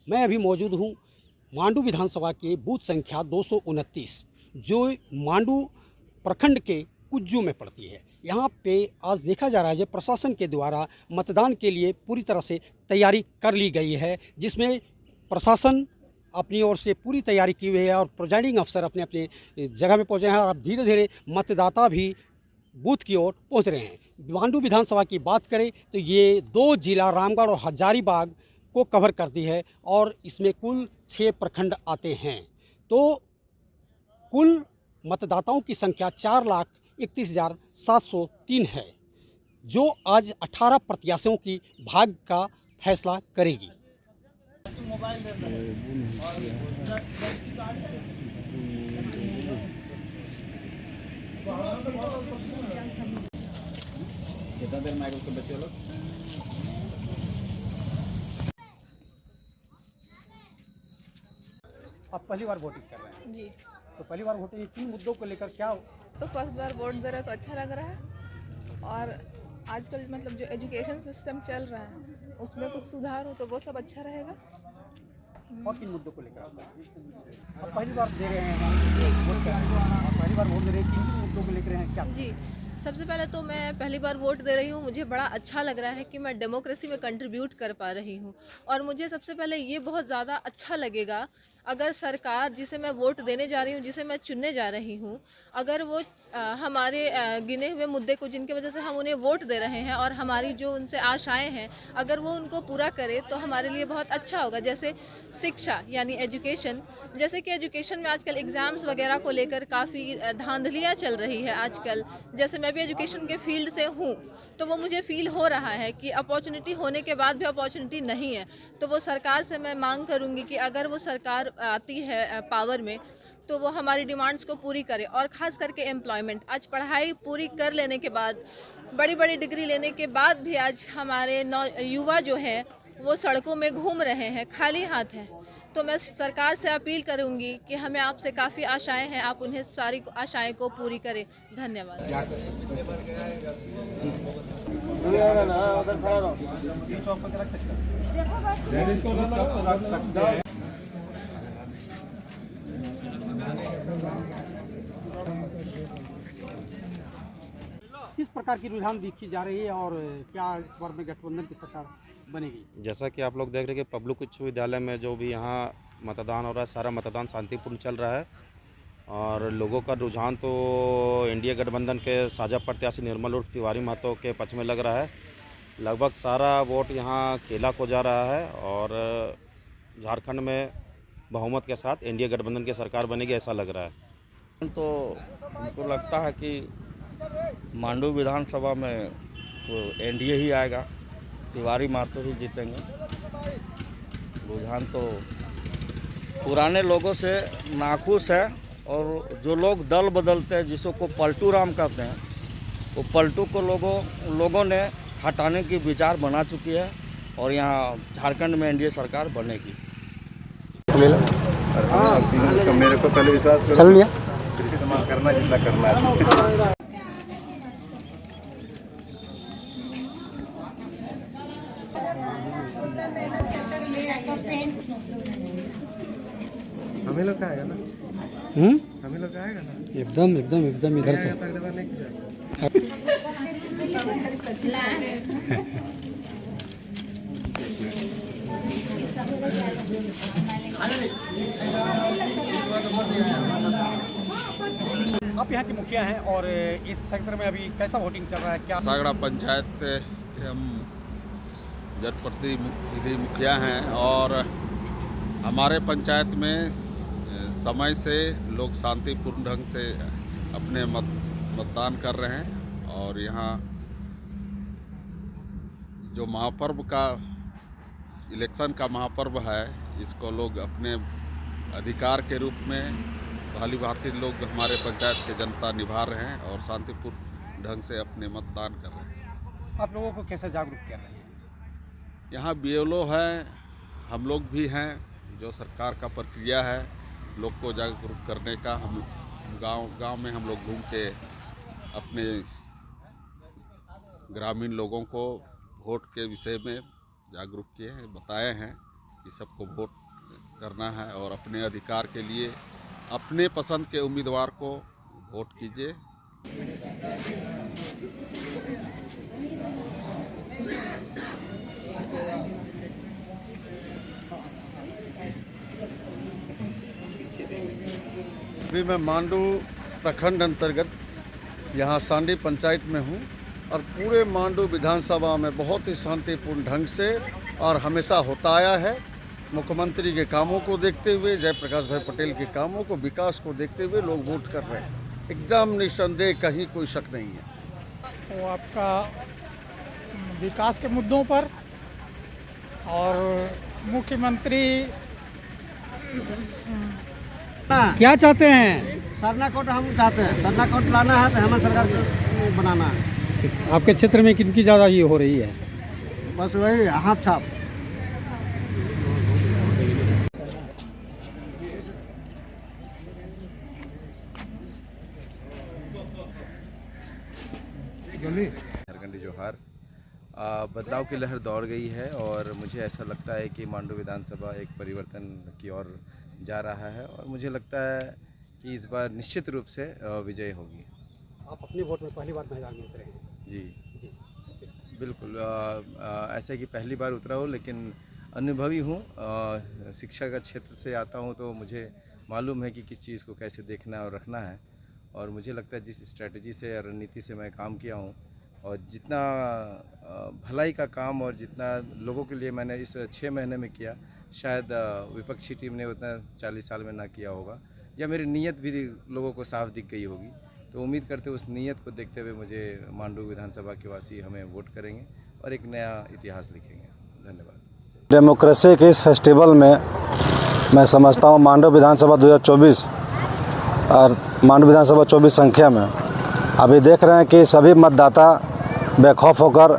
मैं अभी मौजूद हूँ मांडू विधानसभा के बूथ संख्या 229 जो मांडू प्रखंड के कुज्जू में पड़ती है। यहाँ पे आज देखा जा रहा है कि प्रशासन के द्वारा मतदान के लिए पूरी तरह से तैयारी कर ली गई है, जिसमें प्रशासन अपनी ओर से पूरी तैयारी की हुई है और प्रिजाइडिंग अफसर अपने अपने जगह में पहुँचे हैं और अब धीरे धीरे मतदाता भी बूथ की ओर पहुँच रहे हैं। मांडू विधानसभा की बात करें तो ये 2 जिला रामगढ़ और हजारीबाग को कवर करती है और इसमें कुल 6 प्रखंड आते हैं। तो कुल मतदाताओं की संख्या 4,31,703 है, जो आज 18 प्रत्याशियों की भाग्य का फैसला करेगी। कितना देर में आएगा उसके बच्चे लोग? आप पहली बार वोटिंग कर रहे हैं जी। तो पहली बार वोटिंग किन मुद्दों को लेकर क्या तो फर्स्ट बार वोट दे रहे हैं तो अच्छा लग रहा है, और आजकल मतलब जो एजुकेशन सिस्टम चल रहा है उसमें कुछ सुधार हो तो वो सब अच्छा रहेगा। और किन मुद्दों को लेकर आप पहली बार दे रहे हैं जी वोट कर रहे हैं, आप पहली बार वोट दे रहे हैं, किन किन मुद्दों को लेकर हैं क्या? जी, सबसे पहले तो मैं पहली बार वोट दे रही हूँ, मुझे बड़ा अच्छा लग रहा है कि मैं डेमोक्रेसी में कंट्रीब्यूट कर पा रही हूँ। और मुझे सबसे पहले ये बहुत ज़्यादा अच्छा लगेगा अगर सरकार जिसे मैं वोट देने जा रही हूँ, जिसे मैं चुनने जा रही हूँ, अगर वो हमारे गिने हुए मुद्दे को जिनकी वजह से हम उन्हें वोट दे रहे हैं और हमारी जो उनसे आशाएं हैं अगर वो उनको पूरा करे तो हमारे लिए बहुत अच्छा होगा। जैसे शिक्षा यानी एजुकेशन, जैसे कि एजुकेशन में आजकल एग्ज़ाम्स वगैरह को लेकर काफ़ी धांधलियाँ चल रही है आजकल। जैसे मैं भी एजुकेशन के फील्ड से हूँ तो वो मुझे फील हो रहा है कि अपॉर्चुनिटी होने के बाद भी अपॉर्चुनिटी नहीं है। तो वो सरकार से मैं मांग करूँगी कि अगर वो सरकार आती है पावर में तो वो हमारी डिमांड्स को पूरी करे, और ख़ास करके एम्प्लॉयमेंट। आज पढ़ाई पूरी कर लेने के बाद, बड़ी बड़ी डिग्री लेने के बाद भी आज हमारे युवा जो है वो सड़कों में घूम रहे हैं, खाली हाथ हैं। तो मैं सरकार से अपील करूंगी कि हमें आपसे काफ़ी आशाएं हैं, आप उन्हें सारी आशाएं को पूरी करें। धन्यवाद। किस प्रकार की रुझान देखी जा रही है और क्या इस बार में गठबंधन की सरकार बनेगी? जैसा कि आप लोग देख रहे हैं कि पब्लिक उच्च विद्यालय में जो भी यहाँ मतदान हो रहा है, सारा मतदान शांतिपूर्ण चल रहा है और लोगों का रुझान तो एनडीए गठबंधन के साझा प्रत्याशी निर्मल उर्फ तिवारी महतो के पक्ष में लग रहा है। लगभग सारा वोट यहाँ केला को जा रहा है और झारखंड में बहुमत के साथ एनडीए गठबंधन की सरकार बनेगी, ऐसा लग रहा है। तो हमको लगता है कि मांडू विधानसभा में तो एनडीए ही आएगा, तिवारी महतो ही जीतेंगे। रुझान तो पुराने लोगों से नाखुश है और जो लोग दल बदलते हैं जिसको पलटू राम कहते हैं, वो पलटू को लोगों ने हटाने की विचार बना चुकी है और यहाँ झारखंड में एनडीए सरकार बनेगी। मेरे को पहले विश्वास करो, चल लिया फिर इस्तेमाल करना जितना करना है। हमें लोग का आएगा ना, हमें लोग का आएगा ना, एकदम एकदम एकदम इधर से अगले बार नहीं जाएगा। आप यहाँ के मुखिया हैं और इस सेक्टर में अभी कैसा वोटिंग चल रहा है? क्या सागड़ा पंचायत के हम जनप्रतिनिधि मुखिया हैं और हमारे पंचायत में समय से लोग शांतिपूर्ण ढंग से अपने मतदान कर रहे हैं और यहाँ जो महापर्व का इलेक्शन का महापर्व है, इसको लोग अपने अधिकार के रूप में भाली भांति लोग हमारे पंचायत के जनता निभा रहे हैं और शांतिपूर्ण ढंग से अपने मतदान कर रहे हैं। आप लोगों को कैसे जागरूक कर रहे हैं? यहाँ बीएलओ है, हम लोग भी हैं, जो सरकार का प्रक्रिया है लोग को जागरूक करने का। हम गांव में हम लोग घूम के अपने ग्रामीण लोगों को वोट के विषय में जागरूक किए हैं, बताए हैं कि सबको वोट करना है और अपने अधिकार के लिए अपने पसंद के उम्मीदवार को वोट कीजिए। अभी मैं मांडू प्रखंड अंतर्गत यहाँ सांडी पंचायत में हूँ और पूरे मांडू विधानसभा में बहुत ही शांतिपूर्ण ढंग से और हमेशा होता आया है। मुख्यमंत्री के कामों को देखते हुए, जयप्रकाश भाई पटेल के कामों को, विकास को देखते हुए लोग वोट कर रहे हैं। एकदम निस्संदेह, कहीं कोई शक नहीं है। वो आपका विकास के मुद्दों पर और मुख्यमंत्री क्या चाहते हैं? सरना कोट हम चाहते हैं, सरना कोट लाना है तो हेमंत सरकार को बनाना है। आपके क्षेत्र में किनकी ज़्यादा ये हो रही है? बस वही हाथ छाप। झारखंडी जोहार। बदलाव की लहर दौड़ गई है और मुझे ऐसा लगता है कि मांडू विधानसभा एक परिवर्तन की ओर जा रहा है और मुझे लगता है कि इस बार निश्चित रूप से विजय होगी। आप अपने वोट में पहली बार मैदान में उतरे हैं? जी बिल्कुल। ऐसा कि पहली बार उतरा हूँ, लेकिन अनुभवी हूँ। शिक्षा का क्षेत्र से आता हूँ तो मुझे मालूम है कि किस चीज़ को कैसे देखना और रखना है। और मुझे लगता है जिस स्ट्रैटेजी से, रणनीति से मैं काम किया हूँ और जितना भलाई का काम और जितना लोगों के लिए मैंने इस 6 महीने में किया, शायद विपक्षी टीम ने उतना 40 साल में ना किया होगा, या मेरी नीयत भी लोगों को साफ दिख गई होगी। तो उम्मीद करते उस नीयत को देखते हुए मुझे मांडू विधानसभा के वासी हमें वोट करेंगे और एक नया इतिहास लिखेंगे। धन्यवाद। डेमोक्रेसी के इस फेस्टिवल में मैं समझता हूँ मांडू विधानसभा 2024 और मांडू विधानसभा 24 संख्या में अभी देख रहे हैं कि सभी मतदाता बेखौफ होकर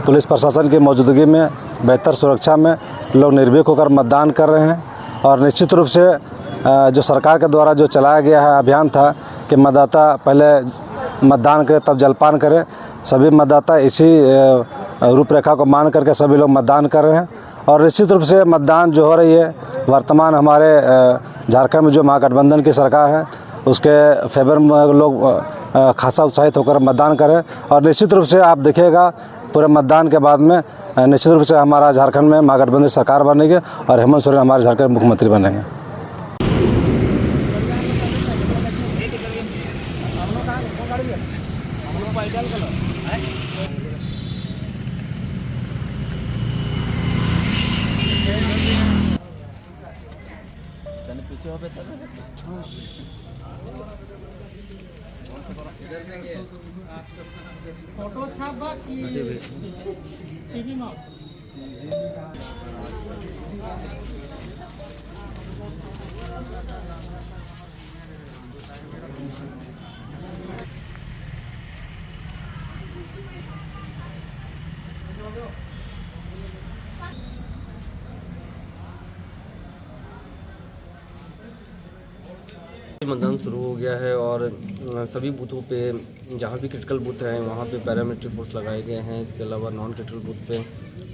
पुलिस प्रशासन की मौजूदगी में, बेहतर सुरक्षा में लोग निर्भीक होकर मतदान कर रहे हैं। और निश्चित रूप से जो सरकार के द्वारा जो चलाया गया है अभियान था कि मतदाता पहले मतदान करें तब जलपान करें, सभी मतदाता इसी रूपरेखा को मान करके सभी लोग मतदान कर रहे हैं। और निश्चित रूप से मतदान जो हो रही है वर्तमान हमारे झारखंड में जो महागठबंधन की सरकार है उसके फेवर में लोग खासा उत्साहित होकर मतदान करें। और निश्चित रूप से आप देखिएगा पूरे मतदान के बाद में निश्चित रूप से हमारा झारखंड में महागठबंधन सरकार बनेगी और हेमंत सोरेन हमारे झारखंड मुख्यमंत्री बनेंगे। फोटो छाप टीवी में मतदान शुरू हो गया है और सभी बूथों पे जहाँ भी क्रिटिकल बूथ हैं वहाँ पे पैरामिलिट्री फोर्स लगाए गए हैं। इसके अलावा नॉन क्रिटिकल बूथ पे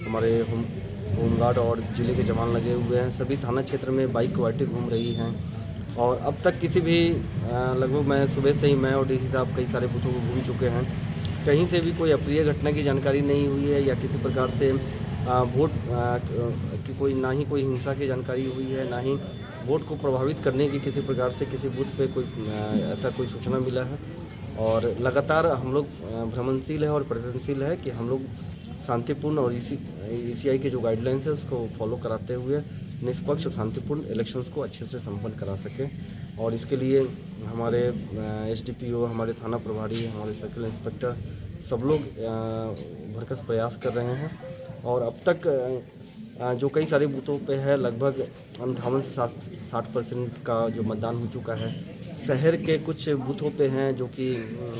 हमारे होमगार्ड और जिले के जवान लगे हुए हैं। सभी थाना क्षेत्र में बाइक क्वालिटी घूम रही हैं और अब तक किसी भी लगभग मैं सुबह से ही मैं और डीसी साहब कई सारे बूथों को घूम चुके हैं। कहीं से भी कोई अप्रिय घटना की जानकारी नहीं हुई है या किसी प्रकार से वोट की कोई ना ही कोई हिंसा की जानकारी हुई है, ना ही वोट को प्रभावित करने की किसी प्रकार से किसी बूथ पे कोई ऐसा कोई सूचना मिला है। और लगातार हम लोग भ्रमणशील है और प्रयत्नशील है कि हम लोग शांतिपूर्ण और ECI के जो गाइडलाइंस है उसको फॉलो कराते हुए निष्पक्ष और शांतिपूर्ण इलेक्शंस को अच्छे से संपन्न करा सकें। और इसके लिए हमारे SDPO, हमारे थाना प्रभारी, हमारे सर्किल इंस्पेक्टर सब लोग भरकस प्रयास कर रहे हैं। और अब तक जो कई सारे बूथों पे है लगभग 58 से 60% का जो मतदान हो चुका है। शहर के कुछ बूथों पे हैं जो कि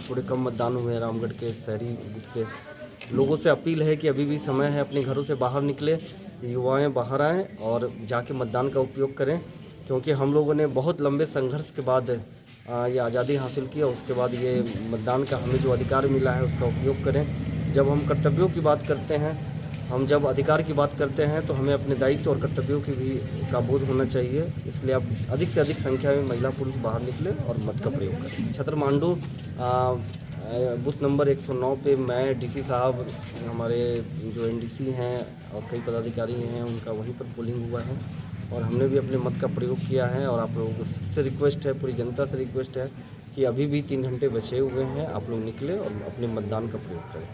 थोड़े कम मतदान हुए हैं। रामगढ़ के शहरी बूथ पे लोगों से अपील है कि अभी भी समय है, अपने घरों से बाहर निकले, युवाएं बाहर आएँ और जाके मतदान का उपयोग करें, क्योंकि हम लोगों ने बहुत लंबे संघर्ष के बाद ये आज़ादी हासिल की और उसके बाद ये मतदान का हमें जो अधिकार मिला है उसका उपयोग करें। जब हम कर्तव्यों की बात करते हैं हम जब अधिकार की बात करते हैं तो हमें अपने दायित्व और कर्तव्यों की भी का बोध होना चाहिए। इसलिए आप अधिक से अधिक संख्या में महिला पुरुष बाहर निकले और मत का प्रयोग करें। छत्र मांडू बूथ नंबर 109 पे मैं डीसी साहब, हमारे जो एनडीसी हैं और कई पदाधिकारी हैं, उनका वहीं पर पोलिंग हुआ है और हमने भी अपने मत का प्रयोग किया है। और आप लोगों से रिक्वेस्ट है, पूरी जनता से रिक्वेस्ट है कि अभी भी 3 घंटे बचे हुए हैं, आप लोग निकले और अपने मतदान का प्रयोग करें।